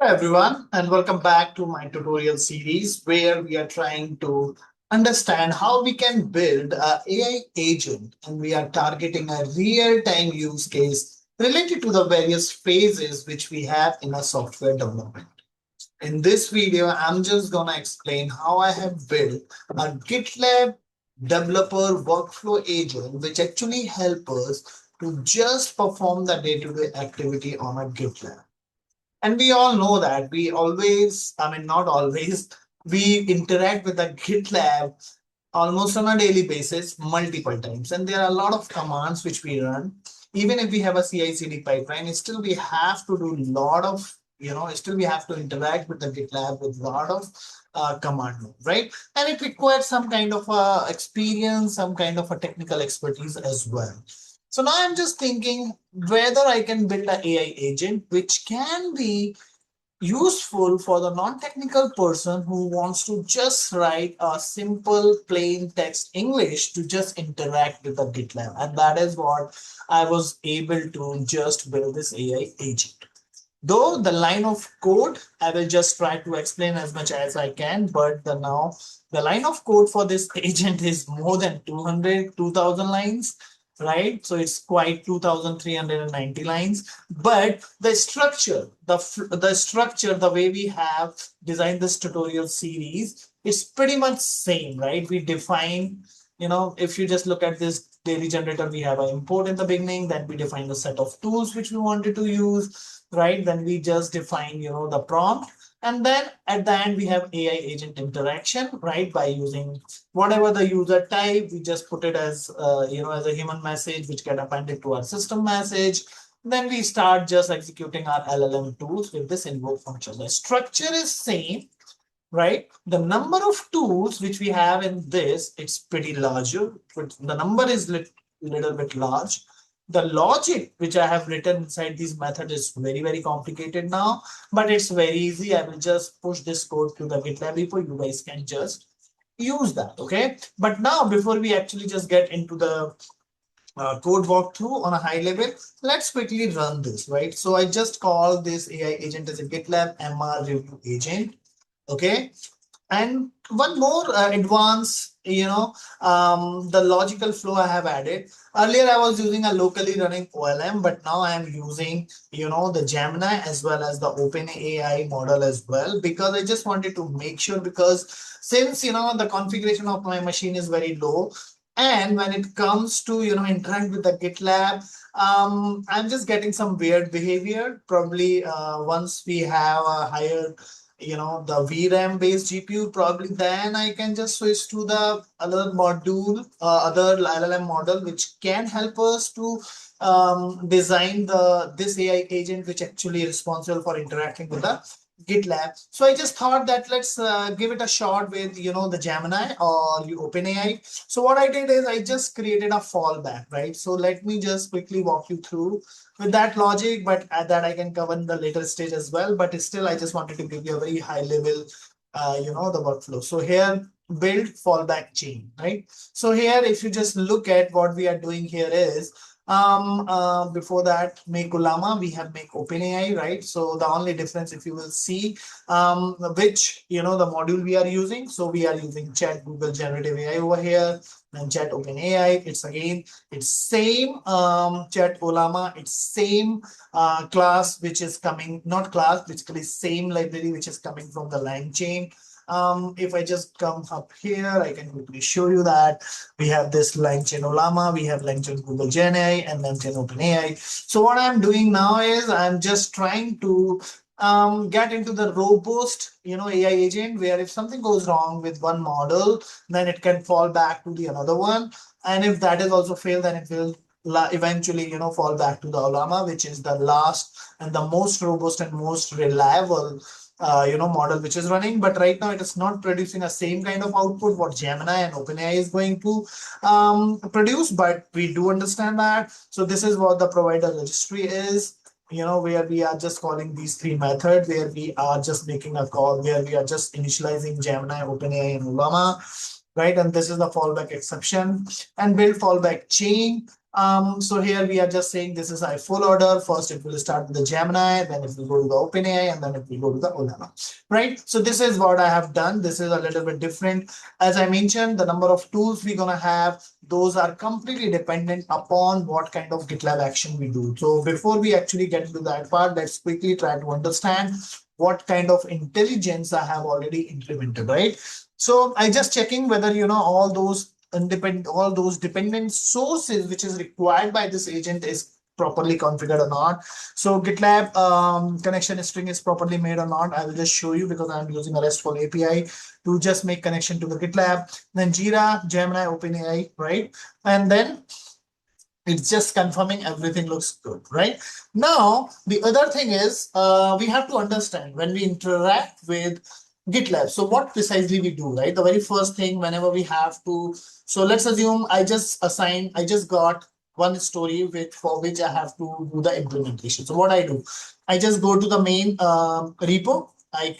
Hi everyone, and welcome back to my tutorial series where we are trying to understand how we can build a AI agent, and we are targeting a real-time use case related to the various phases which we have in a software development. In this video, I'm just gonna explain how I have built a GitLab developer workflow agent which actually helps us to just perform the day-to-day activity on a GitLab. And we all know that we always, I mean, not always, we interact with the GitLab almost on a daily basis, multiple times. And there are a lot of commands which we run. Even if we have a CI/CD pipeline, still we have to do a lot of, still we have to interact with the GitLab with a lot of command line, right? And it requires some kind of experience, some kind of a technical expertise as well. So now I'm just thinking whether I can build an AI agent which can be useful for the non-technical person who wants to just write a simple plain text English to just interact with the GitLab. And that is what I was able to just build this AI agent. Though the line of code, I will just try to explain as much as I can, but the line of code for this agent is more than 2,000 lines, right? So it's quite 2,390 lines. But the structure, the way we have designed this tutorial series is pretty much same, right? We define, if you just look at this daily generator, we have an import in the beginning, then we define the set of tools which we wanted to use, right? Then we just define, the prompt. And then at the end, we have AI agent interaction, right? By using whatever the user type, we just put it as, as a human message, which get appended to our system message. Then we start just executing our LLM tools with this invoke function. The structure is same, right? The number of tools which we have in this, it's pretty larger. The number is little bit large. The logic which I have written inside these methods is very, very complicated now, but it's very easy. I will just push this code to the GitLab repo. You guys can just use that, okay? But now, before we actually just get into the code walkthrough on a high level, let's quickly run this, right? So I just call this AI agent as a GitLab MR review agent, okay? And one more advanced, the logical flow I have added. Earlier, I was using a locally running OLM, but now I am using, the Gemini as well as the OpenAI model as well, because I just wanted to make sure, because since, the configuration of my machine is very low, and when it comes to, interact with the GitLab, I'm just getting some weird behavior. Probably once we have a higher the VRAM based GPU, probably then I can just switch to the other module, other LLM model, which can help us to design this AI agent, which actually is responsible for interacting with the GitLab. So I just thought that let's give it a shot with the Gemini or the OpenAI. So what I did is I just created a fallback, right? So let me just quickly walk you through with that logic, but that I can cover in the later stage as well. But still, I just wanted to give you a very high level, the workflow. So here, build fallback chain, right? So here, if you just look at what we are doing here is, before that, make Ollama, we have make OpenAI, right? So the only difference, if you will see, which, the module we are using. So we are using Chat Google Generative AI over here, and Chat OpenAI. It's same Chat Ollama, it's same class which is coming, not class, basically same library which is coming from the Langchain. If I just come up here, I can quickly show you that we have this Langchain Ollama, we have Langchain Google Gen AI, and Langchain OpenAI. So what I'm doing now is I'm just trying to get into the robust, AI agent, where if something goes wrong with one model, then it can fall back to the another one. And if that is also failed, then it will eventually, fall back to the Ollama, which is the last and the most robust and most reliable model which is running. But right now it is not producing a same kind of output what Gemini and OpenAI is going to produce, but we do understand that. So this is what the provider registry is, where we are just calling these three methods, where we are just making a call, where we are just initializing Gemini, OpenAI, and Ollama, right? And this is the fallback exception, and build fallback chain. So here we are just saying this is a full order. First, it will start with the Gemini, then it will go to the OpenAI, and then it will go to the Ollama, right? So this is what I have done. This is a little bit different. As I mentioned, the number of tools we're gonna have, those are completely dependent upon what kind of GitLab action we do. So before we actually get into that part, let's quickly try to understand what kind of intelligence I have already implemented, right? So I just checking whether all those dependent sources which is required by this agent is properly configured or not. So GitLab connection string is properly made or not. I will just show you because I'm using a RESTful API to just make connection to the GitLab. Then Jira, Gemini, OpenAI, right? And then it's just confirming everything looks good, right? Now, the other thing is we have to understand when we interact with GitLab. So what precisely we do, right? The very first thing whenever we have to, so let's assume I just got one story for which I have to do the implementation. So what I do, I just go to the main repo. I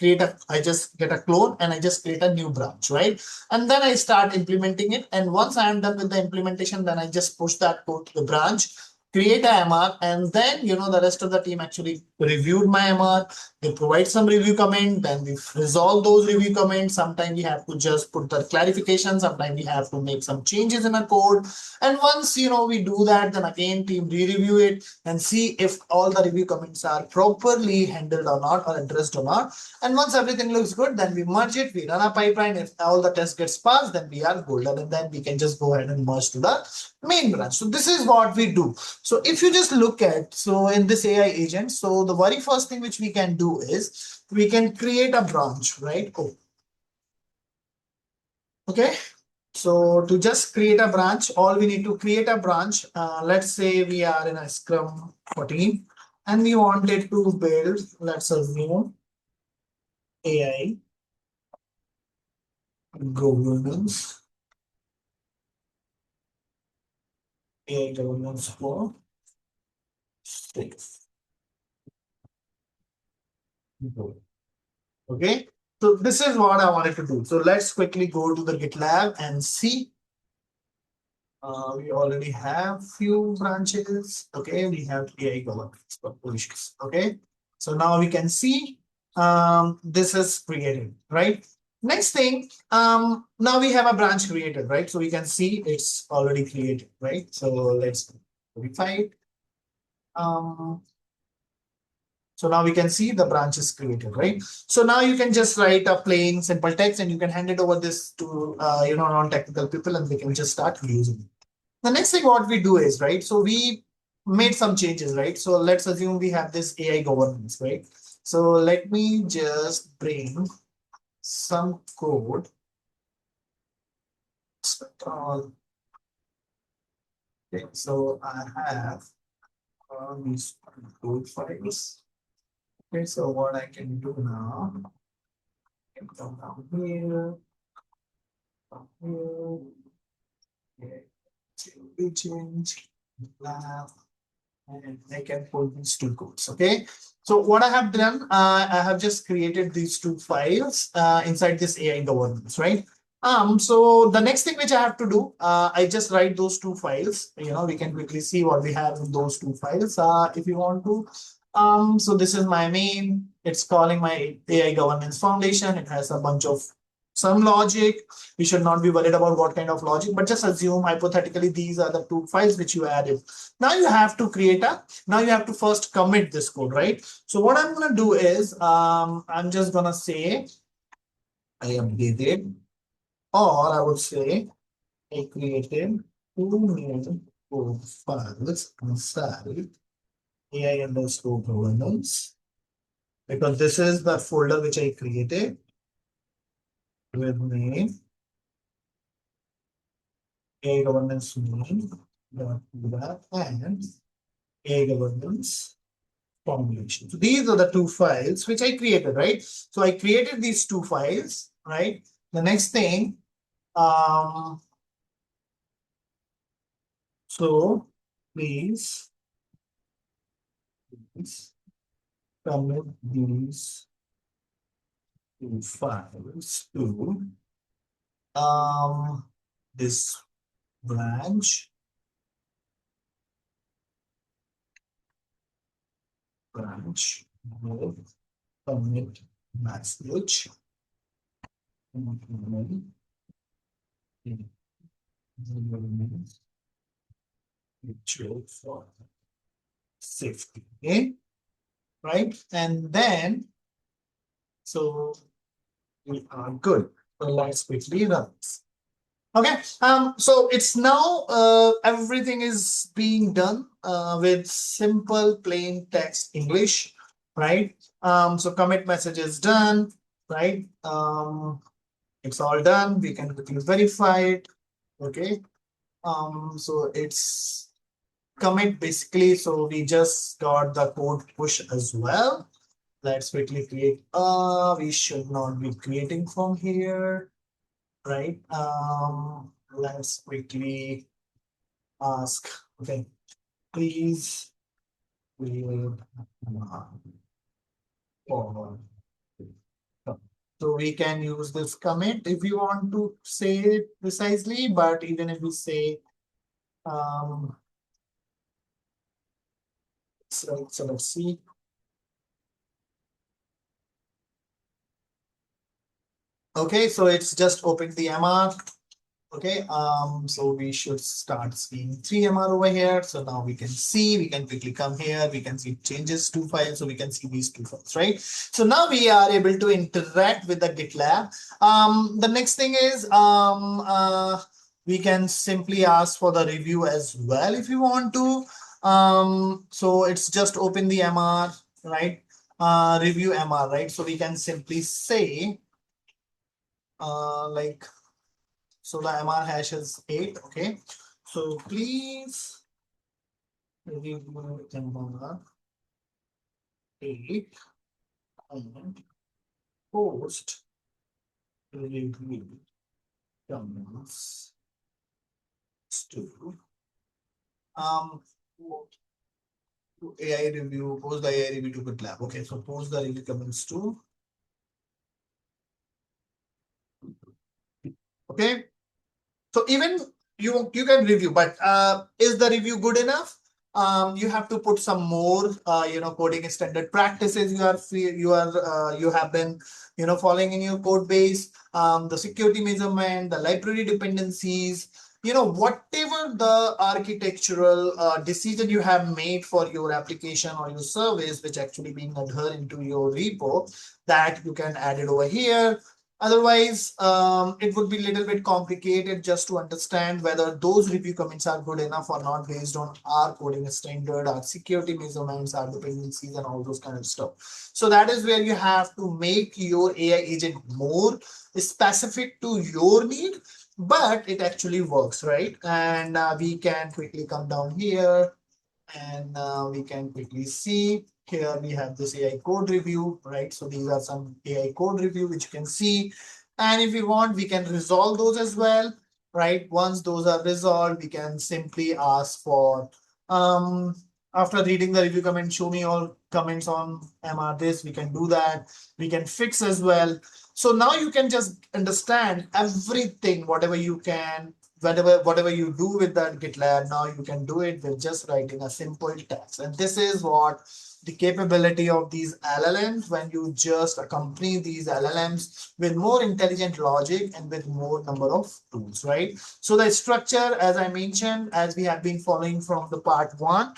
just get a clone and I just create a new branch, right? And then I start implementing it. And once I am done with the implementation, then I just push that code to the branch, create a MR, and then the rest of the team actually reviewed my MR. They provide some review comment, then we resolve those review comments. Sometimes we have to just put the clarification, sometimes we have to make some changes in a code. And once we do that, then again team re-review it and see if all the review comments are properly handled or not or addressed or not. And once everything looks good, then we merge it, we run a pipeline. If all the tests gets passed, then we are golden, and then we can just go ahead and merge to the main branch. So this is what we do. So if you just look at, so in this AI agent, so the very first thing which we can do is we can create a branch, right? Oh, okay. So to just create a branch, all we need to create a branch. Let's say we are in a Scrum 14 and we wanted to build, let's assume AI governance, AI governance for 6. Okay. So this is what I wanted to do. So let's quickly go to the GitLab and see. We already have few branches. Okay, we have AI governance propositions. Okay, so now we can see this is created, right? Next thing, now we have a branch created, right? So we can see it's already created, right? So let's verify it. So now we can see the branch is created, right? So now you can just write a plain simple text and you can hand it over this to non-technical people and they can just start using it. The next thing what we do is, right, so we made some changes, right? So let's assume we have this AI governance, right? So let me just bring some code. Okay, so I have these code files. Okay, so what I can do now, I can come down here, okay, change, lab, and I can pull these two codes. Okay. So what I have done, I have just created these two files inside this AI governance, right? So the next thing which I have to do, I just write those two files. We can quickly see what we have in those two files. If you want to. So this is my main. It's calling my AI governance foundation. It has a bunch of some logic. We should not be worried about what kind of logic, but just assume hypothetically these are the two files which you added. Now you have to now you have to first commit this code, right? So what I'm going to do is I'm just going to say I updated, or I would say I created two new code files inside AI underscore governance, because this is the folder which I created with name AI governance name and AI governance formulation. So these are the two files which I created, right? So I created these two files, right? The next thing, so please commit these two files to this branch branch with commit message for safety. Okay, right? And then so we are good. So let's quickly run this. Okay, so it's now everything is being done with simple plain text English, right? So commit message is done, right? It's all done. We can quickly verify it. Okay. So it's commit basically. So we just got the code push as well. Let's quickly create. We should not be creating from here, right? Let's quickly ask. Okay, please create for. So we can use this commit if you want to say it precisely, but even if we say so let's see. Okay, so it's just opened the MR. Okay, so we should start seeing 3MR over here. So now we can quickly come here, we can see changes to files, so we can see these two files, right? So now we are able to interact with the GitLab. The next thing is we can simply ask for the review as well if you want to. So it's just open the MR, right? Review MR, right? So we can simply say like, so the MR hash is 8. Okay. So please review MR 8 and post review comments to AI review, post the AI review to GitLab. Okay, so post the review comments to. Okay. So even you can review, but is the review good enough? You have to put some more coding standard practices you have been following in your code base, the security measurement, the library dependencies, whatever the architectural decision you have made for your application or your service, which actually being adhered into your repo, that you can add it over here. Otherwise, it would be a little bit complicated just to understand whether those review comments are good enough or not based on our coding standard, our security measurements, our dependencies, and all those kind of stuff. So that is where you have to make your AI agent more specific to your need, but it actually works, right? And we can quickly come down here and we can quickly see here we have this AI code review, right? So these are some AI code review which you can see. And if we want, we can resolve those as well, right? Once those are resolved, we can simply ask for, after reading the review comment, show me all comments on MR this, we can do that. We can fix as well. So now you can just understand everything, whatever you can, whatever you do with that GitLab, now you can do it with just writing a simple text. And this is what the capability of these LLMs when you just accompany these LLMs with more intelligent logic and with more number of tools, right? So the structure, as I mentioned, as we have been following from the part 1,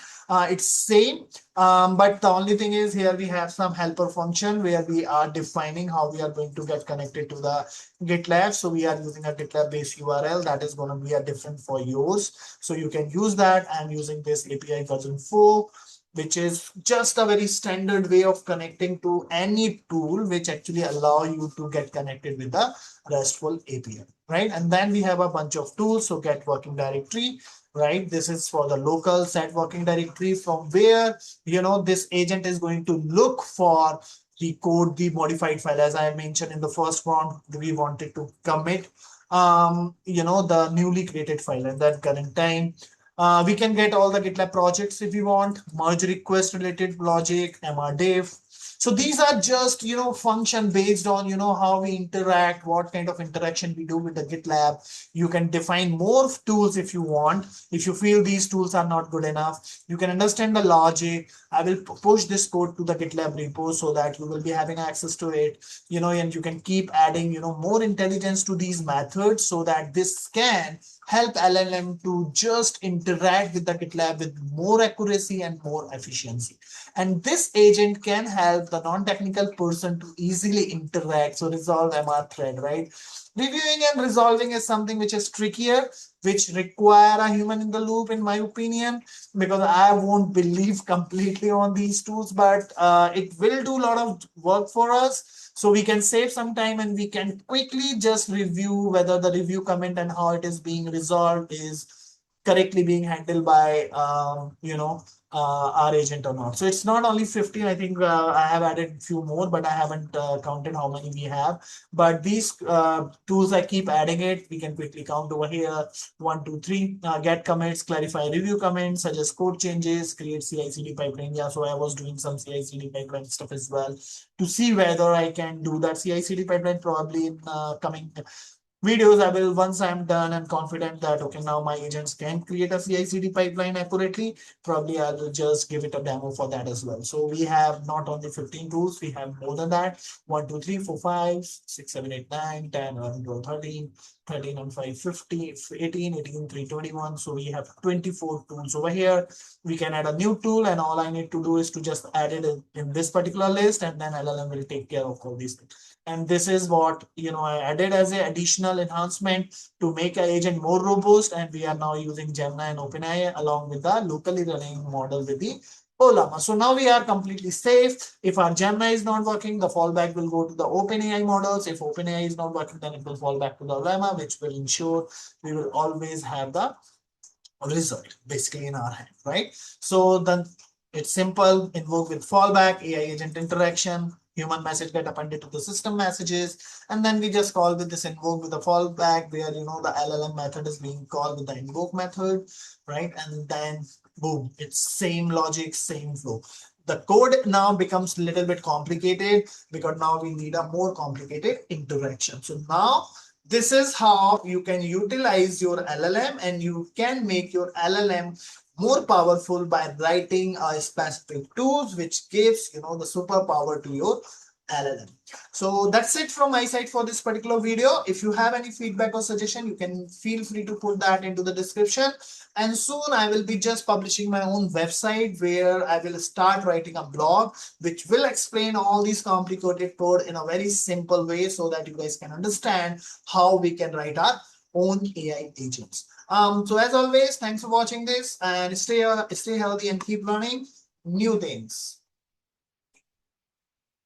it's same. But the only thing is here we have some helper function where we are defining how we are going to get connected to the GitLab. So we are using a GitLab based URL that is going to be a different for yours. So you can use that. I'm using this API version 4, which is just a very standard way of connecting to any tool, which actually allow you to get connected with the RESTful API, right? And then we have a bunch of tools. So get working directory, right? This is for the local set working directory from where, this agent is going to look for the code, the modified file. As I mentioned in the first one, we wanted to commit, the newly created file at that current time. We can get all the GitLab projects if we want, merge request related logic, mrdiff. So these are just, function based on, how we interact, what kind of interaction we do with the GitLab. You can define more tools if you want. If you feel these tools are not good enough, you can understand the logic. I will push this code to the GitLab repo so that you will be having access to it, and you can keep adding, more intelligence to these methods so that this can help LLM to just interact with the GitLab with more accuracy and more efficiency. And this agent can help the non-technical person to easily interact, so resolve MR thread, right? Reviewing and resolving is something which is trickier, which require a human in the loop, in my opinion, because I won't believe completely on these tools, but it will do a lot of work for us. So we can save some time and we can quickly just review whether the review comment and how it is being resolved is correctly being handled by, our agent or not. So it's not only 15. I think I have added a few more, but I haven't counted how many we have. But these tools, I keep adding it. We can quickly count over here. 1, 2, 3. Get commits, clarify review comments, suggest code changes, create CI/CD pipeline. Yeah, so I was doing some CI/CD pipeline stuff as well to see whether I can do that CI/CD pipeline probably in coming videos. I will, once I'm done and confident that okay, now my agents can create a CI/CD pipeline accurately, probably I will just give it a demo for that as well. So we have not only 15 tools, we have more than that. 1, 2, 3, 4, 5, 6, 7, 8, 9, 10, 11, 12, 13, 13 and 5, 50, 18, 18, 3, 21. So we have 24 tools over here. We can add a new tool, and all I need to do is to just add it in this particular list, and then LLM will take care of all these things. And this is what I added as an additional enhancement to make an agent more robust. And we are now using Gemini and OpenAI along with the locally running model with the Ollama. So now we are completely safe. If our Gemini is not working, the fallback will go to the OpenAI models. If OpenAI is not working, then it will fall back to the Ollama, which will ensure we will always have the result basically in our hand, right? So then it's simple. Invoke with fallback, AI agent interaction, human message get appended to the system messages, and then we just call with this invoke with the fallback where the LLM method is being called with the invoke method, right? And then boom, it's same logic, same flow. The code now becomes a little bit complicated because now we need a more complicated interaction. So now this is how you can utilize your LLM, and you can make your LLM more powerful by writing a specific tools which gives the superpower to your LLM. So that's it from my side for this particular video. If you have any feedback or suggestion, you can feel free to put that into the description. And soon I will be just publishing my own website where I will start writing a blog which will explain all these complicated code in a very simple way so that you guys can understand how we can write our own AI agents. So as always, thanks for watching this, and stay healthy and keep learning new things.